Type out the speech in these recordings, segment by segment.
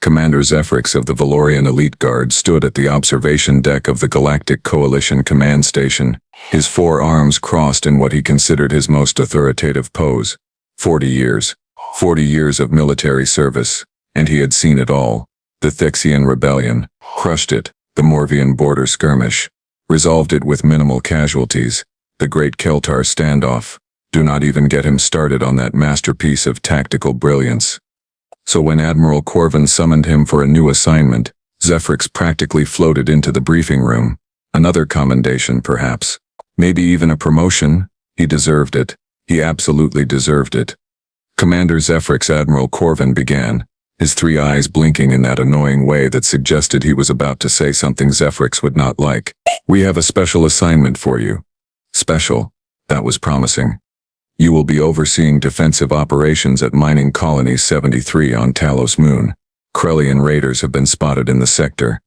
Commander Zephrix of the Valorian Elite Guard stood at the observation deck of the Galactic Coalition command station, his forearms crossed in what he considered his most authoritative pose. 40 years. 40 years of military service, and he had seen it all. The Thixian rebellion, crushed it. The Morvian border skirmish, resolved it with minimal casualties. The Great Keltar standoff. Do not even get him started on that masterpiece of tactical brilliance. So when Admiral Corvin summoned him for a new assignment, Zephrix practically floated into the briefing room. Another commendation, perhaps. Maybe even a promotion. He deserved it. He absolutely deserved it. Commander Zephrix, Admiral Corvin began, his three eyes blinking in that annoying way that suggested he was about to say something Zephrix would not like. We have a special assignment for you. Special? That was promising. You will be overseeing defensive operations at Mining Colony 73 on Talos Moon. Krellian raiders have been spotted in the sector.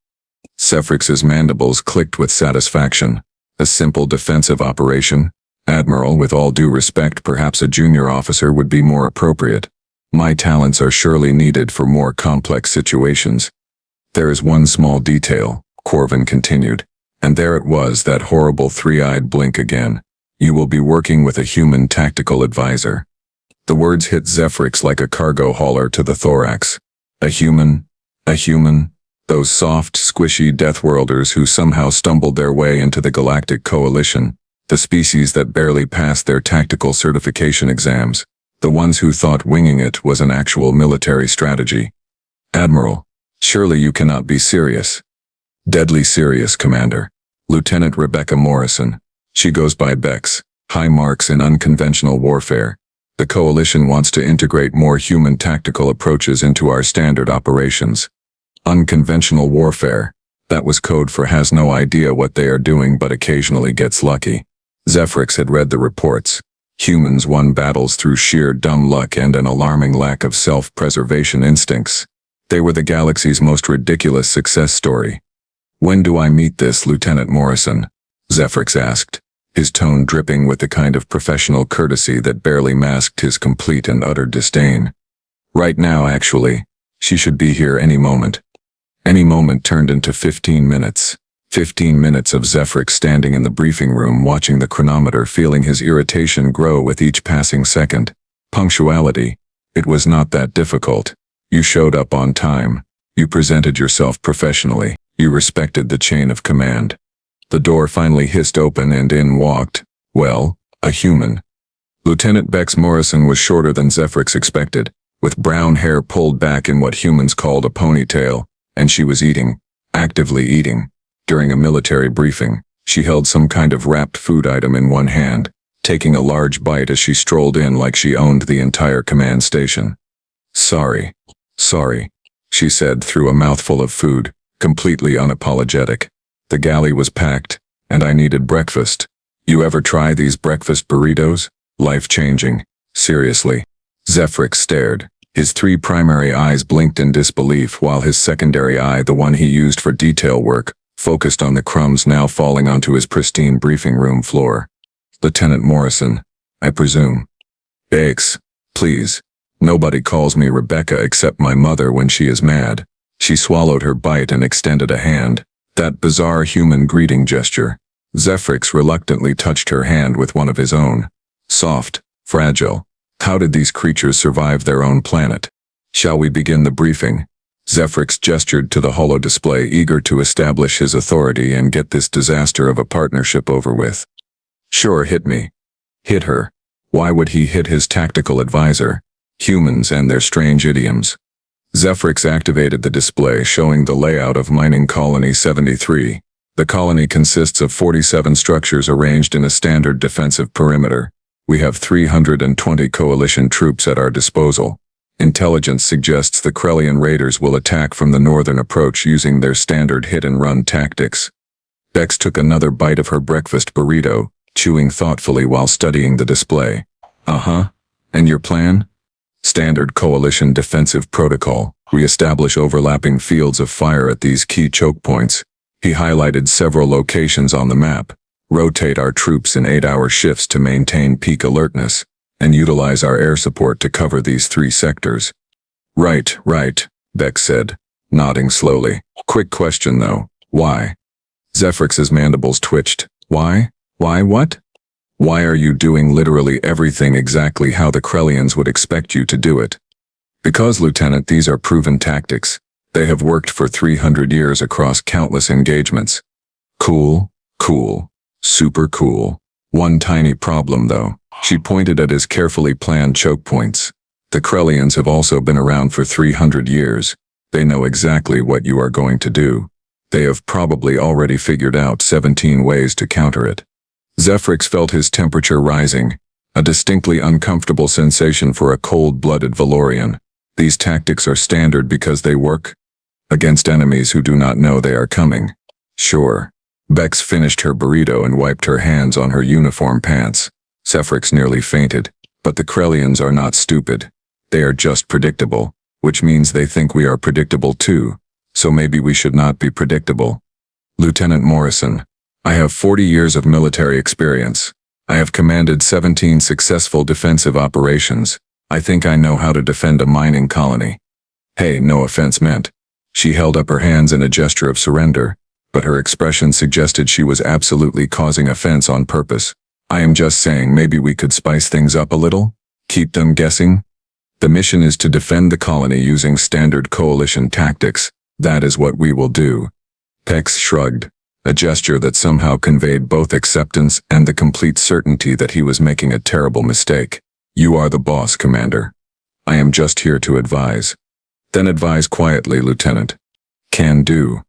Zephrix's mandibles clicked with satisfaction. A simple defensive operation? Admiral, with all due respect, perhaps a junior officer would be more appropriate. My talents are surely needed for more complex situations. There is one small detail, Corvin continued, and there it was, that horrible three-eyed blink again. You will be working with a human tactical advisor. The words hit Zephrix like a cargo hauler to the thorax. A human? A human? Those soft, squishy deathworlders who somehow stumbled their way into the Galactic Coalition, the species that barely passed their tactical certification exams, the ones who thought winging it was an actual military strategy. Admiral, surely you cannot be serious. Deadly serious, Commander. Lieutenant Rebecca Morrison. She goes by Bex, high marks in unconventional warfare. The Coalition wants to integrate more human tactical approaches into our standard operations. Unconventional warfare. That was code for has no idea what they are doing but occasionally gets lucky. Zephrix had read the reports. Humans won battles through sheer dumb luck and an alarming lack of self-preservation instincts. They were the galaxy's most ridiculous success story. When do I meet this Lieutenant Morrison? Zephrix asked, his tone dripping with the kind of professional courtesy that barely masked his complete and utter disdain. Right now, actually. She should be here any moment. Any moment turned into 15 minutes. 15 minutes of Zephrix standing in the briefing room watching the chronometer, feeling his irritation grow with each passing second. Punctuality. It was not that difficult. You showed up on time. You presented yourself professionally. You respected the chain of command. The door finally hissed open and in walked, well, a human. Lieutenant Bex Morrison was shorter than Zephrix expected, with brown hair pulled back in what humans called a ponytail, and she was eating, actively eating. During a military briefing, she held some kind of wrapped food item in one hand, taking a large bite as she strolled in like she owned the entire command station. Sorry, she said through a mouthful of food, completely unapologetic. The galley was packed, and I needed breakfast. You ever try these breakfast burritos? Life-changing. Seriously. Zephrix stared. His three primary eyes blinked in disbelief while his secondary eye, the one he used for detail work, focused on the crumbs now falling onto his pristine briefing room floor. Lieutenant Morrison, I presume. Bex, please. Nobody calls me Rebecca except my mother when she is mad. She swallowed her bite and extended a hand. That bizarre human greeting gesture. Zephrix reluctantly touched her hand with one of his own. Soft, fragile. How did these creatures survive their own planet? Shall we begin the briefing? Zephrix gestured to the holo display, eager to establish his authority and get this disaster of a partnership over with. Sure, hit me. Hit her. Why would he hit his tactical advisor? Humans and their strange idioms. Zephrix activated the display showing the layout of Mining Colony 73. The colony consists of 47 structures arranged in a standard defensive perimeter. We have 320 coalition troops at our disposal. Intelligence suggests the Krellian raiders will attack from the northern approach using their standard hit-and-run tactics. Bex took another bite of her breakfast burrito, chewing thoughtfully while studying the display. Uh-huh. And your plan? Standard coalition defensive protocol. Re-establish overlapping fields of fire at these key choke points. He highlighted several locations on the map. Rotate our troops in 8-hour shifts to maintain peak alertness, and utilize our air support to cover these 3 sectors. Right, Bex said, nodding slowly. Quick question though, why? Zephrix's mandibles twitched. Why? Why what? Why are you doing literally everything exactly how the Krellians would expect you to do it? Because, Lieutenant, these are proven tactics. They have worked for 300 years across countless engagements. Cool, cool, super cool. One tiny problem though. She pointed at his carefully planned choke points. The Krellians have also been around for 300 years. They know exactly what you are going to do. They have probably already figured out 17 ways to counter it. Zephrix felt his temperature rising, a distinctly uncomfortable sensation for a cold-blooded Valorian. These tactics are standard because they work against enemies who do not know they are coming. Sure. Bex finished her burrito and wiped her hands on her uniform pants. Zephrix nearly fainted, but the Krellians are not stupid. They are just predictable, which means they think we are predictable too, so maybe we should not be predictable. Lieutenant Morrison, I have 40 years of military experience. I have commanded 17 successful defensive operations. I think I know how to defend a mining colony. Hey, no offense meant. She held up her hands in a gesture of surrender, but her expression suggested she was absolutely causing offense on purpose. I am just saying maybe we could spice things up a little? Keep them guessing? The mission is to defend the colony using standard coalition tactics. That is what we will do. Bex shrugged, a gesture that somehow conveyed both acceptance and the complete certainty that he was making a terrible mistake. You are the boss, Commander. I am just here to advise. Then advise quietly, Lieutenant. Can do.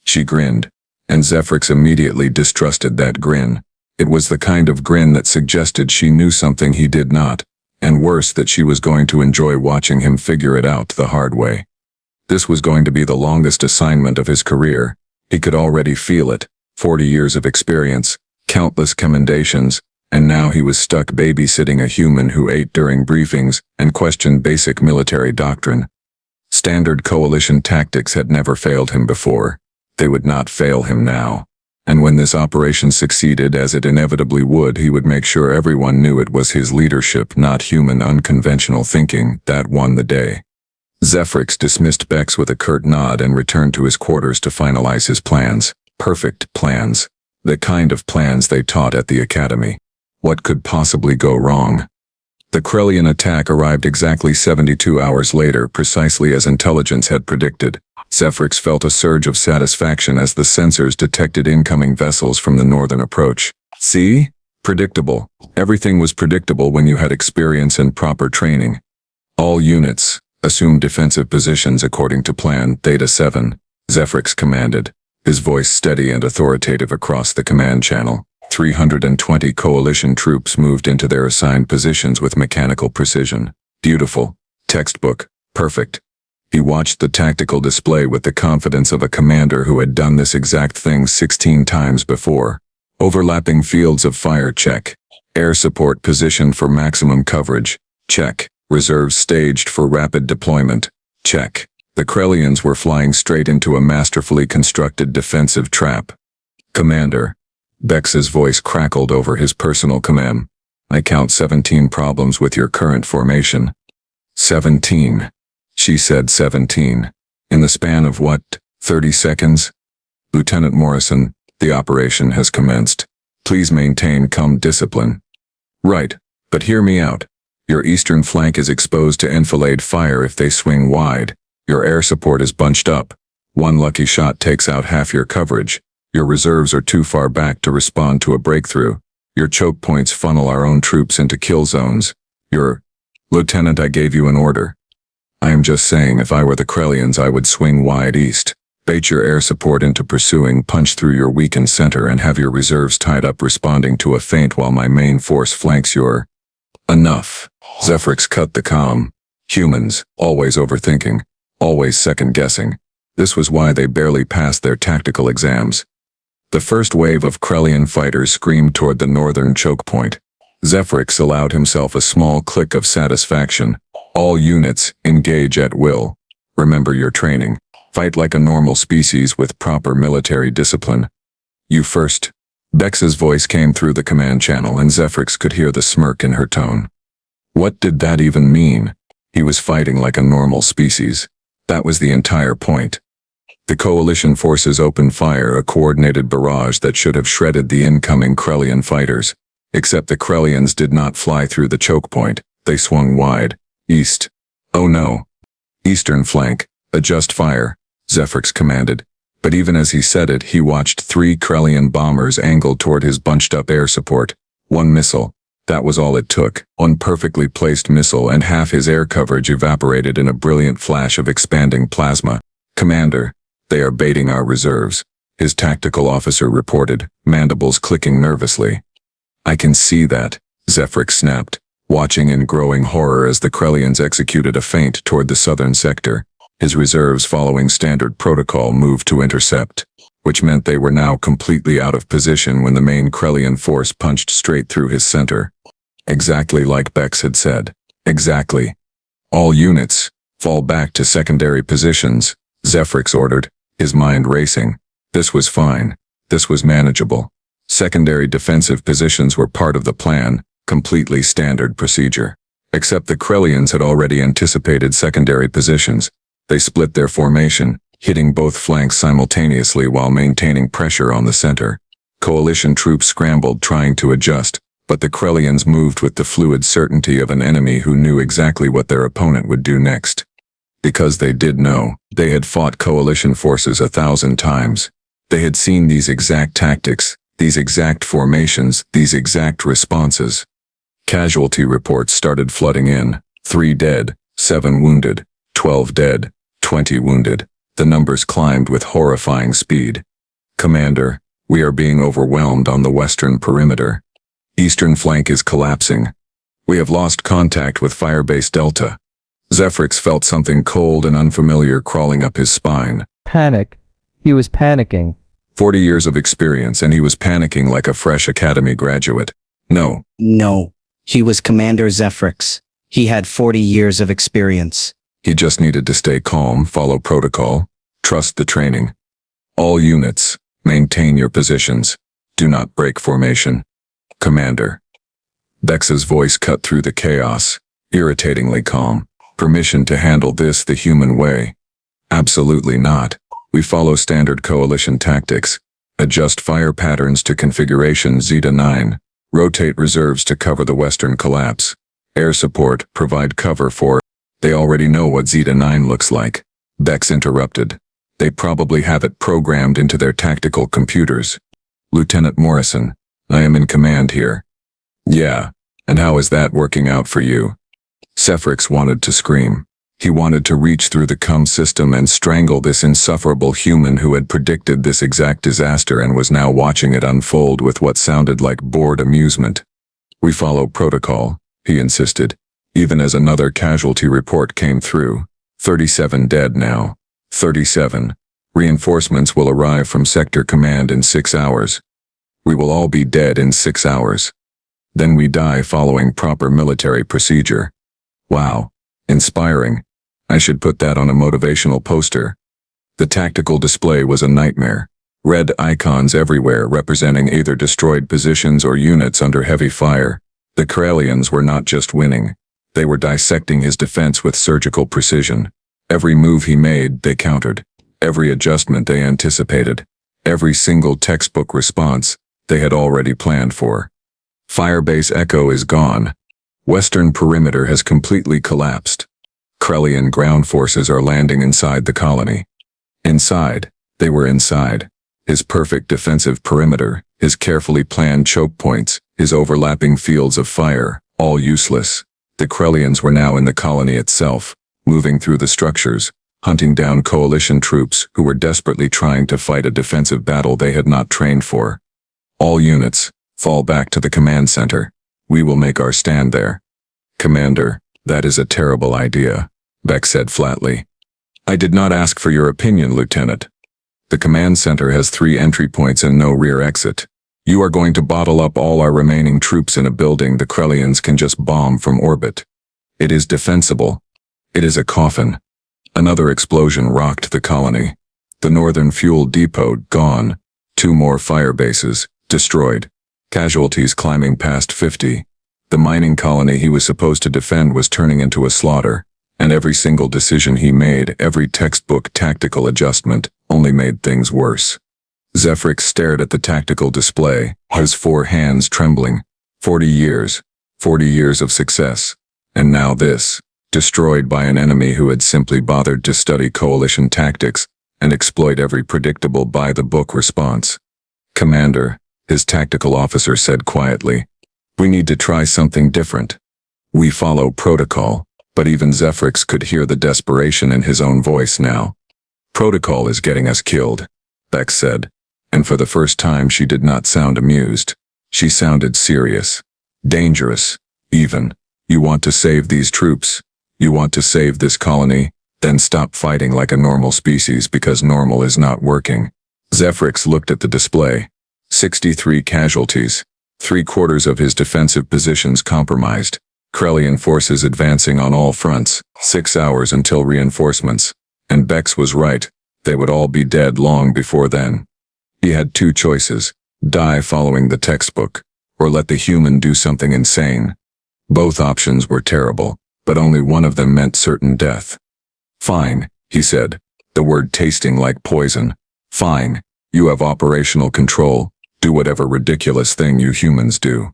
She grinned, and Zephrix immediately distrusted that grin. It was the kind of grin that suggested she knew something he did not, and worse, that she was going to enjoy watching him figure it out the hard way. This was going to be the longest assignment of his career. He could already feel it. 40 years of experience, countless commendations, and now he was stuck babysitting a human who ate during briefings and questioned basic military doctrine. Standard coalition tactics had never failed him before. They would not fail him now. And when this operation succeeded, as it inevitably would, he would make sure everyone knew it was his leadership, not human unconventional thinking, that won the day. Zephrix dismissed Bex with a curt nod and returned to his quarters to finalize his plans. Perfect plans. The kind of plans they taught at the academy. What could possibly go wrong? The Krellian attack arrived exactly 72 hours later, precisely as intelligence had predicted. Zephrix felt a surge of satisfaction as the sensors detected incoming vessels from the northern approach. See? Predictable. Everything was predictable when you had experience and proper training. All units, assume defensive positions according to plan. Theta 7, Zephrix commanded, his voice steady and authoritative across the command channel. 320 coalition troops moved into their assigned positions with mechanical precision. Beautiful. Textbook. Perfect. He watched the tactical display with the confidence of a commander who had done this exact thing 16 times before. Overlapping fields of fire, check. Air support positioned for maximum coverage, check. Reserves staged for rapid deployment, check. The Krellians were flying straight into a masterfully constructed defensive trap. Commander. Bex's voice crackled over his personal command. I count 17 problems with your current formation. 17. She said 17. In the span of what, 30 seconds? Lieutenant Morrison, the operation has commenced. Please maintain calm discipline. Right, but hear me out. Your eastern flank is exposed to enfilade fire if they swing wide. Your air support is bunched up. One lucky shot takes out half your coverage. Your reserves are too far back to respond to a breakthrough. Your choke points funnel our own troops into kill zones. Lieutenant, I gave you an order. I am just saying, if I were the Krellians, I would swing wide east, bait your air support into pursuing, punch through your weakened center, and have your reserves tied up responding to a feint while my main force flanks your... Enough. Zephrix cut the calm. Humans, always overthinking, always second-guessing. This was why they barely passed their tactical exams. The first wave of Krellian fighters screamed toward the northern choke point. Zephrix allowed himself a small click of satisfaction. All units, engage at will. Remember your training. Fight like a normal species with proper military discipline. You first. Bex's voice came through the command channel, and Zephrix could hear the smirk in her tone. What did that even mean? He was fighting like a normal species. That was the entire point. The coalition forces opened fire, a coordinated barrage that should have shredded the incoming Krellian fighters. Except the Krellians did not fly through the choke point. They swung wide. East. Oh no. Eastern flank. Adjust fire, Zephrix commanded. But even as he said it, he watched 3 Krellian bombers angle toward his bunched-up air support. 1 missile. That was all it took. 1 perfectly placed missile and half his air coverage evaporated in a brilliant flash of expanding plasma. Commander, they are baiting our reserves, his tactical officer reported, mandibles clicking nervously. I can see that, Zephrix snapped, watching in growing horror as the Krellians executed a feint toward the southern sector. His reserves, following standard protocol, moved to intercept, which meant they were now completely out of position when the main Krellian force punched straight through his center. Exactly like Bex had said. Exactly. All units, fall back to secondary positions, Zephrix ordered, his mind racing. This was fine. This was manageable. Secondary defensive positions were part of the plan, completely standard procedure. Except the Krellians had already anticipated secondary positions. They split their formation, hitting both flanks simultaneously while maintaining pressure on the center. Coalition troops scrambled trying to adjust, but the Krellians moved with the fluid certainty of an enemy who knew exactly what their opponent would do next. Because they did know, they had fought coalition forces 1,000 times. They had seen these exact tactics, these exact formations, these exact responses. Casualty reports started flooding in. 3 dead, 7 wounded, 12 dead, 20 wounded. The numbers climbed with horrifying speed. Commander, we are being overwhelmed on the western perimeter. Eastern flank is collapsing. We have lost contact with Firebase Delta. Zephrix felt something cold and unfamiliar crawling up his spine. Panic. He was panicking. 40 years of experience and he was panicking like a fresh academy graduate. No. No. He was Commander Zephrix. He had 40 years of experience. He just needed to stay calm, follow protocol, trust the training. All units, maintain your positions. Do not break formation. Commander. Bex's voice cut through the chaos, irritatingly calm. Permission to handle this the human way? Absolutely not. We follow standard coalition tactics. Adjust fire patterns to configuration Zeta 9. Rotate reserves to cover the western collapse. Air support, provide cover for... They already know what Zeta 9 looks like. Bex interrupted. They probably have it programmed into their tactical computers. Lieutenant Morrison, I am in command here. Yeah, and how is that working out for you? Zephrix wanted to scream. He wanted to reach through the CUM system and strangle this insufferable human who had predicted this exact disaster and was now watching it unfold with what sounded like bored amusement. We follow protocol, he insisted, even as another casualty report came through. 37 dead now. 37. Reinforcements will arrive from Sector Command in 6 hours. We will all be dead in 6 hours. Then we die following proper military procedure. Wow. Inspiring. I should put that on a motivational poster. The tactical display was a nightmare. Red icons everywhere representing either destroyed positions or units under heavy fire. The Krellians were not just winning. They were dissecting his defense with surgical precision. Every move he made, they countered. Every adjustment they anticipated. Every single textbook response, they had already planned for. Firebase Echo is gone. Western perimeter has completely collapsed. Krellian ground forces are landing inside the colony. Inside, they were inside. His perfect defensive perimeter, his carefully planned choke points, his overlapping fields of fire, all useless. The Krellians were now in the colony itself, moving through the structures, hunting down coalition troops who were desperately trying to fight a defensive battle they had not trained for. All units, fall back to the command center. We will make our stand there. Commander, that is a terrible idea, Bex said flatly. I did not ask for your opinion, Lieutenant. The command center has 3 entry points and no rear exit. You are going to bottle up all our remaining troops in a building the Krellians can just bomb from orbit. It is defensible. It is a coffin. Another explosion rocked the colony. The northern fuel depot gone. 2 more fire bases destroyed. Casualties climbing past 50. The mining colony he was supposed to defend was turning into a slaughter. And every single decision he made, every textbook tactical adjustment, only made things worse. Zephrix stared at the tactical display, his 4 hands trembling. 40 years. 40 years of success. And now this. Destroyed by an enemy who had simply bothered to study coalition tactics and exploit every predictable by-the-book response. "Commander," his tactical officer said quietly, "we need to try something different. We follow protocol." But even Zephrix could hear the desperation in his own voice now. "Protocol is getting us killed," Bex said, and for the first time she did not sound amused. She sounded serious. Dangerous, even. "You want to save these troops? You want to save this colony? Then stop fighting like a normal species because normal is not working." Zephrix looked at the display. 63 casualties. 3/4 of his defensive positions compromised. Krellian forces advancing on all fronts. 6 hours until reinforcements. And Bex was right. They would all be dead long before then. He had 2 choices. Die following the textbook, or let the human do something insane. Both options were terrible, but only one of them meant certain death. "Fine," he said, the word tasting like poison. "Fine. You have operational control. Do whatever ridiculous thing you humans do."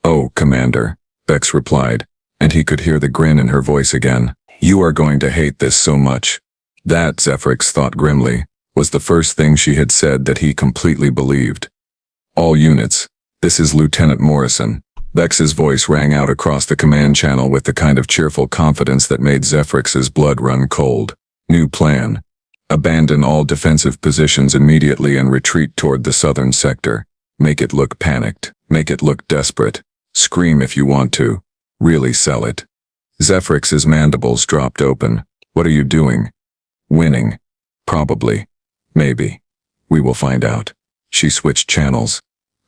"Oh, Commander," Bex replied, and he could hear the grin in her voice again. "You are going to hate this so much." That, Zephrix thought grimly, was the first thing she had said that he completely believed. "All units, this is Lieutenant Morrison." Bex's voice rang out across the command channel with the kind of cheerful confidence that made Zephrix's blood run cold. "New plan. Abandon all defensive positions immediately and retreat toward the southern sector. Make it look panicked. Make it look desperate. Scream if you want to. Really sell it." Zephrix's mandibles dropped open. "What are you doing?" "Winning. Probably. Maybe. We will find out." She switched channels.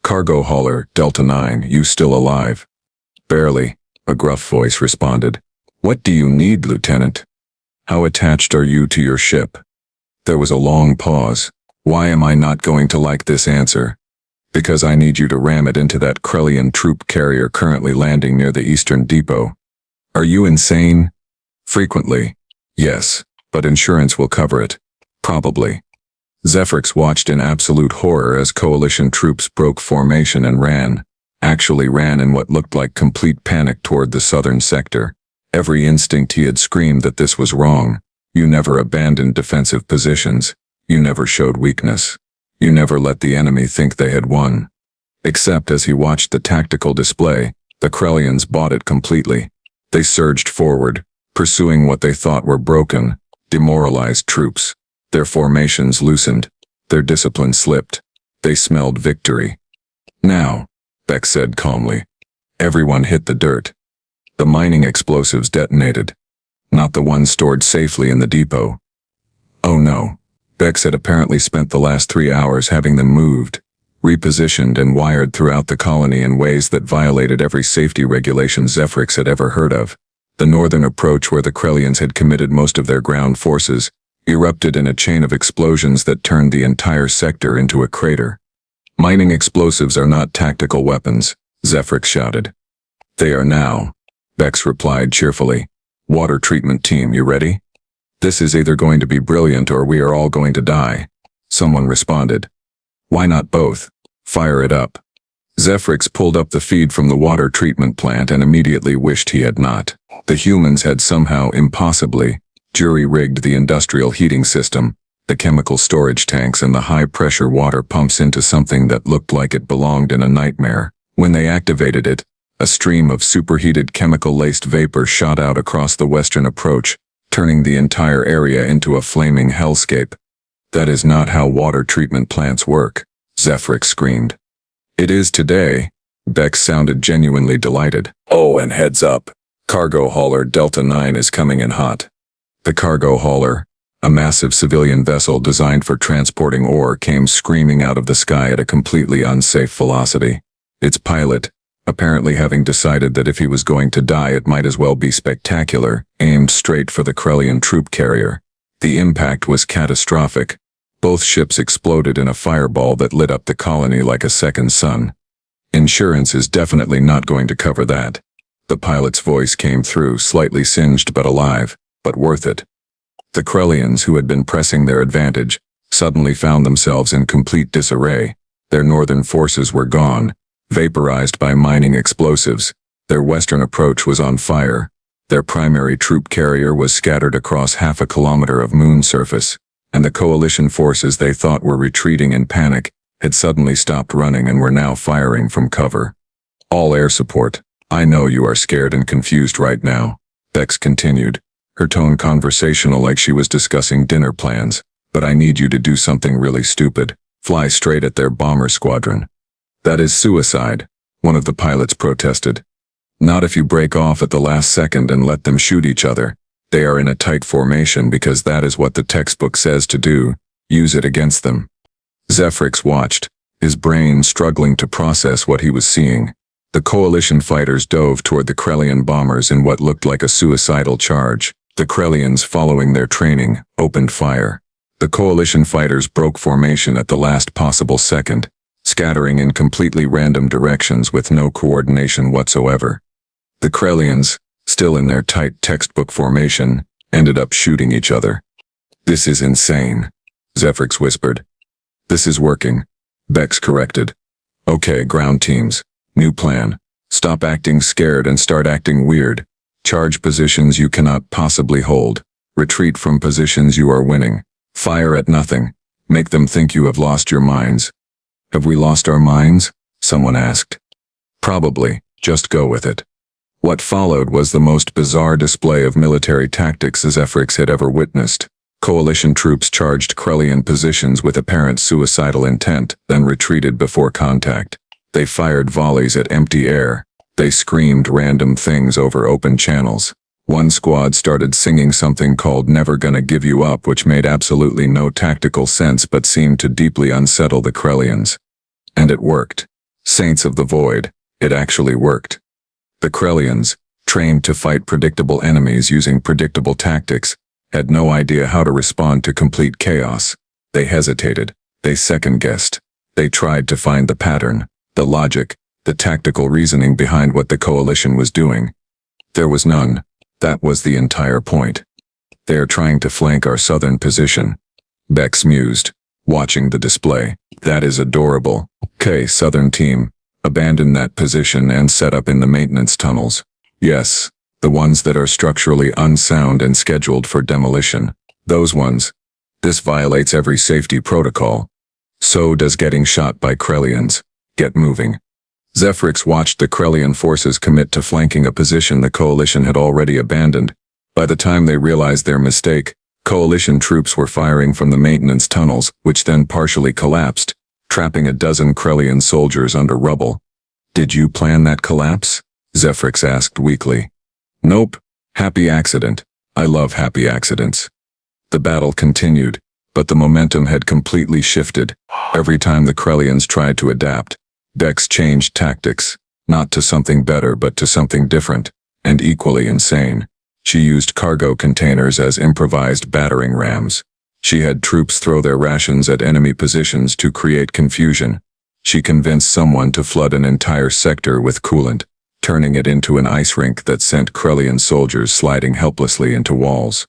"Cargo hauler, Delta 9, you still alive?" "Barely," a gruff voice responded. "What do you need, Lieutenant? How attached are you to your ship?" There was a long pause. "Why am I not going to like this answer?" "Because I need you to ram it into that Krellian troop carrier currently landing near the eastern depot." "Are you insane?" "Frequently. Yes, but insurance will cover it." "Probably." Zephrix watched in absolute horror as coalition troops broke formation and ran. Actually ran in what looked like complete panic toward the southern sector. Every instinct he had screamed that this was wrong. You never abandoned defensive positions. You never showed weakness. You never let the enemy think they had won. Except as he watched the tactical display, the Krellians bought it completely. They surged forward, pursuing what they thought were broken, demoralized troops. Their formations loosened. Their discipline slipped. They smelled victory. "Now," Bex said calmly. Everyone hit the dirt. The mining explosives detonated. Not the ones stored safely in the depot. Oh no. Bex had apparently spent the last 3 hours having them moved, repositioned and wired throughout the colony in ways that violated every safety regulation Zephrix had ever heard of. The northern approach, where the Krellians had committed most of their ground forces, erupted in a chain of explosions that turned the entire sector into a crater. "Mining explosives are not tactical weapons," Zephrix shouted. "They are now," Bex replied cheerfully. "Water treatment team, you ready? This is either going to be brilliant or we are all going to die." Someone responded. "Why not both? Fire it up." Zephrix pulled up the feed from the water treatment plant and immediately wished he had not. The humans had somehow impossibly jury-rigged the industrial heating system, the chemical storage tanks and the high-pressure water pumps into something that looked like it belonged in a nightmare. When they activated it, a stream of superheated chemical-laced vapor shot out across the western approach, turning the entire area into a flaming hellscape. "That is not how water treatment plants work," Zephrix screamed. "It is today." Bex sounded genuinely delighted. "Oh, and heads up. Cargo hauler Delta 9 is coming in hot." The cargo hauler, a massive civilian vessel designed for transporting ore, came screaming out of the sky at a completely unsafe velocity. Its pilot, apparently having decided that if he was going to die it might as well be spectacular, aimed straight for the Krellian troop carrier. The impact was catastrophic. Both ships exploded in a fireball that lit up the colony like a second sun. "Insurance is definitely not going to cover that." The pilot's voice came through, slightly singed but alive. but worth it. The Krellians, who had been pressing their advantage, suddenly found themselves in complete disarray. Their northern forces were gone, vaporized by mining explosives. Their western approach was on fire. Their primary troop carrier was scattered across half a kilometer of moon surface, and the coalition forces they thought were retreating in panic had suddenly stopped running and were now firing from cover. All air support. I know you are scared and confused right now, Bex continued, her tone conversational like she was discussing dinner plans, but I need you to do something really stupid. Fly straight at their bomber squadron. That is suicide, one of the pilots protested. Not if you break off at the last second and let them shoot each other. They are in a tight formation because that is what the textbook says to do. Use it against them. Zephrix watched, his brain struggling to process what he was seeing. The coalition fighters dove toward the Krellian bombers in what looked like a suicidal charge. The Krellians, following their training, opened fire. The coalition fighters broke formation at the last possible second, scattering in completely random directions with no coordination whatsoever. The Krellians, still in their tight textbook formation, ended up shooting each other. This is insane, Zephrix whispered. This is working, Bex corrected. Okay, ground teams. New plan. Stop acting scared and start acting weird. Charge positions you cannot possibly hold. Retreat from positions you are winning. Fire at nothing. Make them think you have lost your minds. Have we lost our minds? Someone asked. Probably. Just go with it. What followed was the most bizarre display of military tactics Zephrix had ever witnessed. Coalition troops charged Krellian positions with apparent suicidal intent, then retreated before contact. They fired volleys at empty air. They screamed random things over open channels. One squad started singing something called "Never Gonna Give You Up," which made absolutely no tactical sense but seemed to deeply unsettle the Krellians. And it worked. Saints of the Void, it actually worked. The Krellians, trained to fight predictable enemies using predictable tactics, had no idea how to respond to complete chaos. They hesitated. They second-guessed. They tried to find the pattern, the logic, the tactical reasoning behind what the coalition was doing. There was none. That was the entire point. They are trying to flank our southern position, Bex mused, watching the display. That is adorable. Okay, southern team, abandon that position and set up in the maintenance tunnels. Yes, the ones that are structurally unsound and scheduled for demolition. Those ones. This violates every safety protocol. So does getting shot by Krellians. Get moving. Zephrix watched the Krellian forces commit to flanking a position the coalition had already abandoned. By the time they realized their mistake, coalition troops were firing from the maintenance tunnels, which then partially collapsed, trapping a dozen Krellian soldiers under rubble. Did you plan that collapse? Zephrix asked weakly. Nope. Happy accident. I love happy accidents. The battle continued, but the momentum had completely shifted. Every time the Krellians tried to adapt, Bex changed tactics, not to something better but to something different, and equally insane. She used cargo containers as improvised battering rams. She had troops throw their rations at enemy positions to create confusion. She convinced someone to flood an entire sector with coolant, turning it into an ice rink that sent Krellian soldiers sliding helplessly into walls.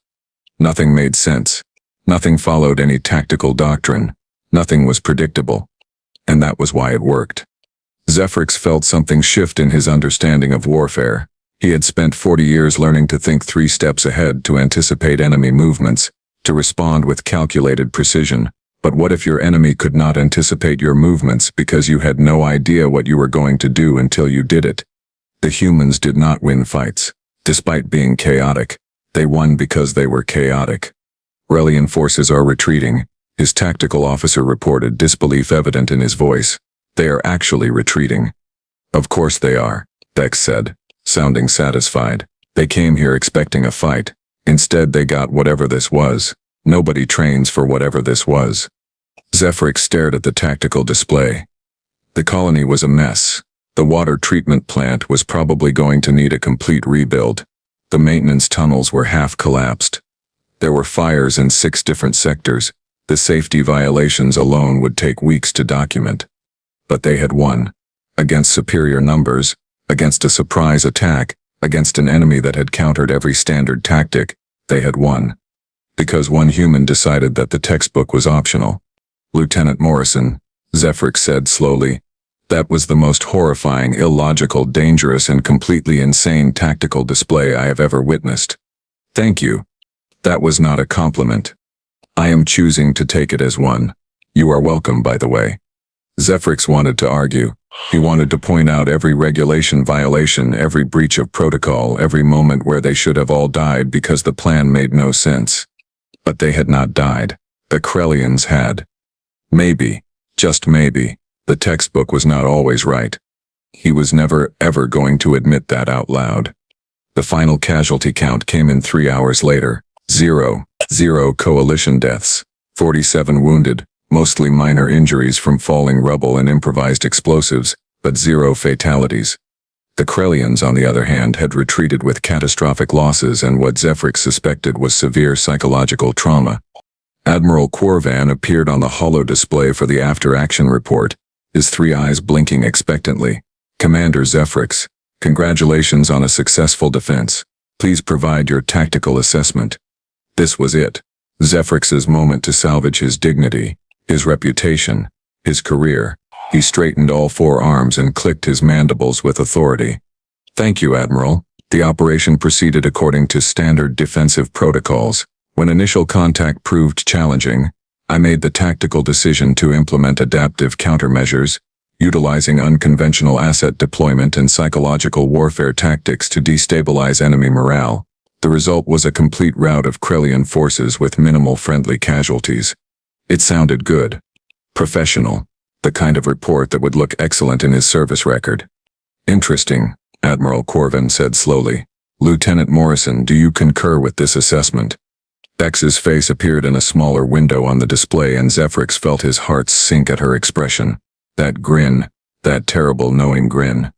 Nothing made sense. Nothing followed any tactical doctrine. Nothing was predictable. And that was why it worked. Zephrix felt something shift in his understanding of warfare. He had spent 40 years learning to think 3 steps ahead, to anticipate enemy movements, to respond with calculated precision. But what if your enemy could not anticipate your movements because you had no idea what you were going to do until you did it? The humans did not win fights. Despite being chaotic, they won because they were chaotic. Krellian forces are retreating, his tactical officer reported, disbelief evident in his voice. They are actually retreating. Of course they are, Bex said, sounding satisfied. They came here expecting a fight. Instead they got whatever this was. Nobody trains for whatever this was. Zephrix stared at the tactical display. The colony was a mess. The water treatment plant was probably going to need a complete rebuild. The maintenance tunnels were half collapsed. There were fires in 6 different sectors. The safety violations alone would take weeks to document. But they had won. Against superior numbers, against a surprise attack, against an enemy that had countered every standard tactic, They had won. Because one human decided that the textbook was optional. Lieutenant Morrison, Zephrix said slowly, that was the most horrifying, illogical, dangerous, and completely insane tactical display I have ever witnessed. Thank you. That was not a compliment. I am choosing to take it as one. You are welcome, by the way. Zephrix wanted to argue. He wanted to point out every regulation violation, every breach of protocol, every moment where they should have all died because the plan made no sense. But they had not died. The Krellians had. Maybe, just maybe, the textbook was not always right. He was never, ever going to admit that out loud. The final casualty count came in 3 hours later. 0 coalition deaths, 47 wounded, mostly minor injuries from falling rubble and improvised explosives, but 0 fatalities. The Krellians, on the other hand, had retreated with catastrophic losses and what Zephrix suspected was severe psychological trauma. Admiral Corvan appeared on the holo display for the after-action report, his 3 eyes blinking expectantly. Commander Zephrix, congratulations on a successful defense. Please provide your tactical assessment. This was it. Zephrix's moment to salvage his dignity, his reputation, his career. He straightened all 4 arms and clicked his mandibles with authority. Thank you, Admiral. The operation proceeded according to standard defensive protocols. When initial contact proved challenging, I made the tactical decision to implement adaptive countermeasures, utilizing unconventional asset deployment and psychological warfare tactics to destabilize enemy morale. The result was a complete rout of Krellian forces with minimal friendly casualties. It sounded good. Professional. The kind of report that would look excellent in his service record. Interesting, Admiral Corvan said slowly. Lieutenant Morrison, do you concur with this assessment? Bex's face appeared in a smaller window on the display and Zephrix felt his heart sink at her expression. That grin, that terrible knowing grin.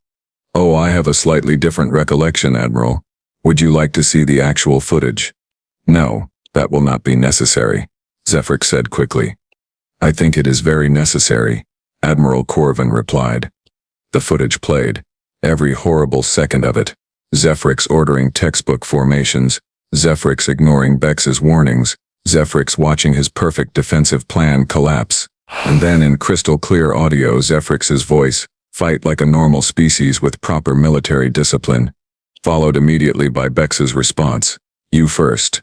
Oh, I have a slightly different recollection, Admiral. Would you like to see the actual footage? No, that will not be necessary, Zephrix said quickly. I think it is very necessary, Admiral Corvan replied. The footage played. Every horrible second of it. Zephrix ordering textbook formations, Zephrix ignoring Bex's warnings, Zephrix watching his perfect defensive plan collapse. And then in crystal clear audio, Zephrix's voice, fight like a normal species with proper military discipline, followed immediately by Bex's response, you first.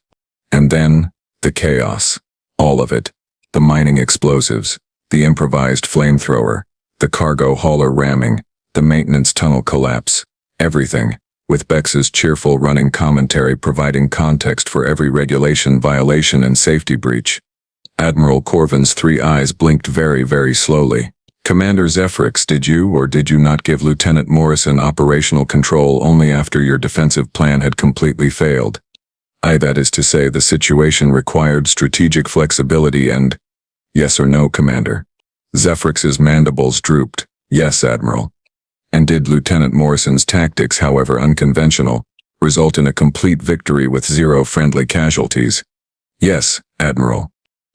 And then, the chaos. All of it. The mining explosives, the improvised flamethrower, the cargo hauler ramming, the maintenance tunnel collapse, everything, with Bex's cheerful running commentary providing context for every regulation violation and safety breach. Admiral Corvan's 3 eyes blinked very, very slowly. Commander Zephrix, did you or did you not give Lieutenant Morrison operational control only after your defensive plan had completely failed? That is to say, the situation required strategic flexibility and... Yes or no, Commander? Zephrix's mandibles drooped. Yes, Admiral. And did Lieutenant Morrison's tactics, however unconventional, result in a complete victory with 0 friendly casualties? Yes, Admiral.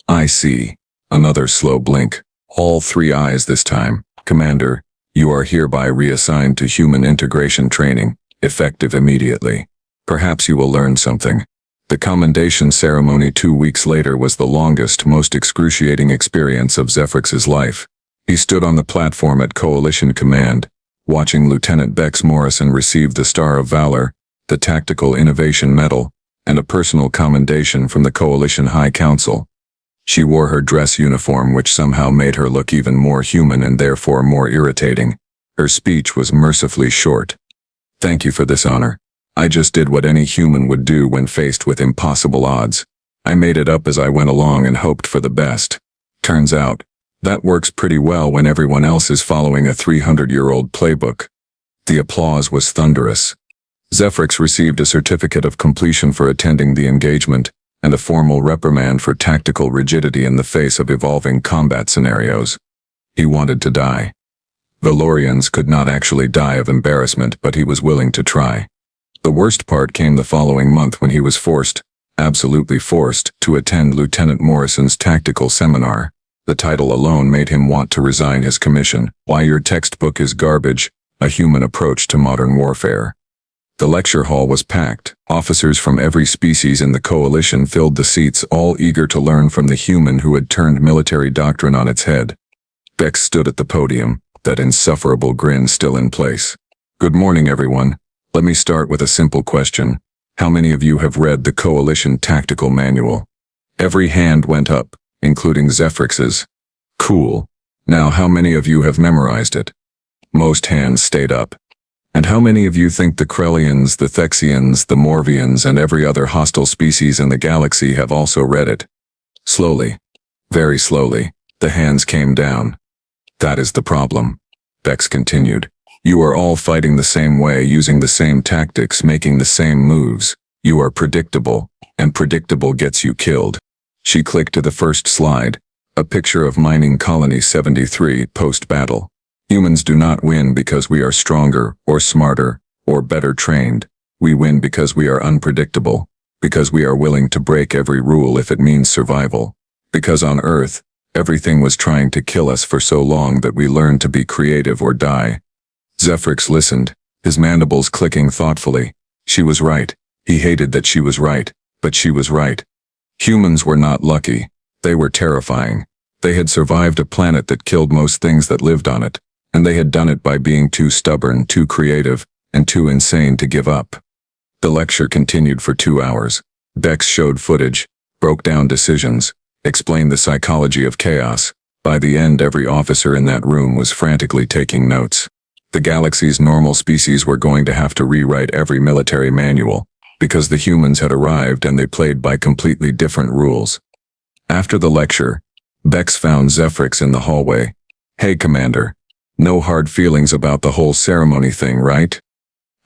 I see. Another slow blink. All 3 eyes this time. Commander, you are hereby reassigned to human integration training, effective immediately. Perhaps you will learn something. The commendation ceremony 2 weeks later was the longest, most excruciating experience of Zephrix's life. He stood on the platform at Coalition Command, watching Lieutenant Bex Morrison receive the Star of Valor, the Tactical Innovation Medal, and a personal commendation from the Coalition High Council. She wore her dress uniform, which somehow made her look even more human and therefore more irritating. Her speech was mercifully short. Thank you for this honor. I just did what any human would do when faced with impossible odds. I made it up as I went along and hoped for the best. Turns out, that works pretty well when everyone else is following a 300-year-old playbook. The applause was thunderous. Zephrix received a certificate of completion for attending the engagement, and a formal reprimand for tactical rigidity in the face of evolving combat scenarios. He wanted to die. Valorians could not actually die of embarrassment, but he was willing to try. The worst part came the following month when he was forced, absolutely forced, to attend Lieutenant Morrison's tactical seminar. The title alone made him want to resign his commission. Why Your Textbook is Garbage, A Human Approach to Modern Warfare. The lecture hall was packed. Officers from every species in the coalition filled the seats, all eager to learn from the human who had turned military doctrine on its head. Bex stood at the podium, that insufferable grin still in place. "Good morning, everyone. Let me start with a simple question. How many of you have read the Coalition Tactical Manual?" Every hand went up, including Zephrix's. "Cool. Now how many of you have memorized it?" Most hands stayed up. "And how many of you think the Krellians, the Thexians, the Morvians, and every other hostile species in the galaxy have also read it?" Slowly, very slowly, the hands came down. "That is the problem," Bex continued. "You are all fighting the same way, using the same tactics, making the same moves. You are predictable, and predictable gets you killed." She clicked to the first slide, a picture of Mining Colony 73 post-battle. "Humans do not win because we are stronger, or smarter, or better trained. We win because we are unpredictable, because we are willing to break every rule if it means survival. Because on Earth, everything was trying to kill us for so long that we learned to be creative or die." Zephrix listened, his mandibles clicking thoughtfully. She was right. He hated that she was right, but she was right. Humans were not lucky. They were terrifying. They had survived a planet that killed most things that lived on it, and they had done it by being too stubborn, too creative, and too insane to give up. The lecture continued for 2 hours. Bex showed footage, broke down decisions, explained the psychology of chaos. By the end, every officer in that room was frantically taking notes. The galaxy's normal species were going to have to rewrite every military manual, because the humans had arrived and they played by completely different rules. After the lecture, Bex found Zephrix in the hallway. "Hey, Commander. No hard feelings about the whole ceremony thing, right?"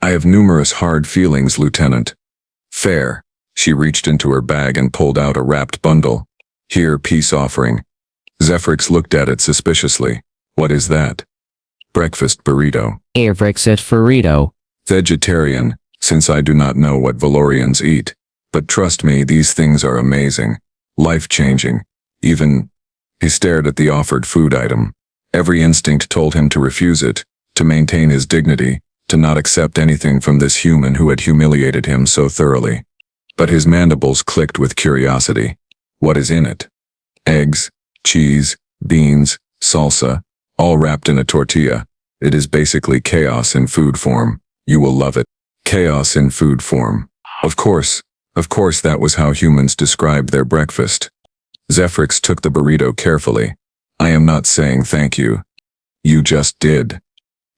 "I have numerous hard feelings, Lieutenant." "Fair." She reached into her bag and pulled out a wrapped bundle. "Here, peace offering." Zephrix looked at it suspiciously. "What is that?" "Breakfast burrito." Breakfast-burrito. "Vegetarian, since I do not know what Valorians eat. But trust me, these things are amazing. Life-changing. Even..." He stared at the offered food item. Every instinct told him to refuse it, to maintain his dignity, to not accept anything from this human who had humiliated him so thoroughly. But his mandibles clicked with curiosity. What is in it? Eggs, cheese, beans, salsa, all wrapped in a tortilla. It is basically chaos in food form. You will love it. Chaos in food form. Of course that was how humans described their breakfast. Zephrix took the burrito carefully. "I am not saying thank you." "You just did."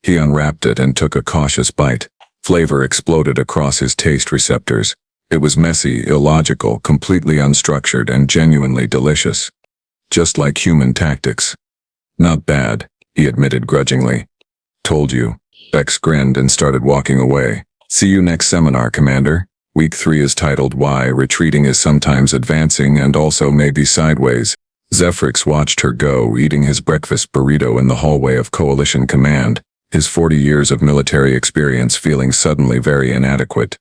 He unwrapped it and took a cautious bite. Flavor exploded across his taste receptors. It was messy, illogical, completely unstructured, and genuinely delicious. Just like human tactics. "Not bad," he admitted grudgingly. "Told you." Bex grinned and started walking away. "See you next seminar, Commander." Week 3 is titled "Why Retreating is Sometimes Advancing and Also Maybe Sideways." Zephrix watched her go, eating his breakfast burrito in the hallway of Coalition Command, his 40 years of military experience feeling suddenly very inadequate.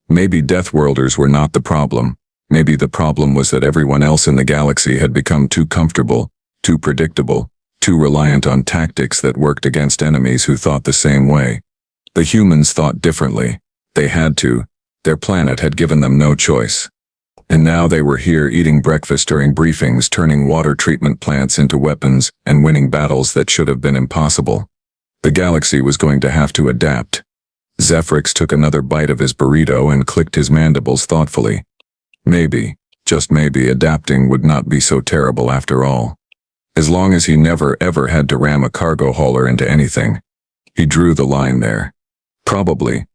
Maybe Deathworlders were not the problem. Maybe the problem was that everyone else in the galaxy had become too comfortable, too predictable, too reliant on tactics that worked against enemies who thought the same way. The humans thought differently. They had to. Their planet had given them no choice. And now they were here eating breakfast during briefings, turning water treatment plants into weapons, and winning battles that should have been impossible. The galaxy was going to have to adapt. Zephrix took another bite of his burrito and clicked his mandibles thoughtfully. Maybe, just maybe, adapting would not be so terrible after all. As long as he never ever had to ram a cargo hauler into anything. He drew the line there. Probably,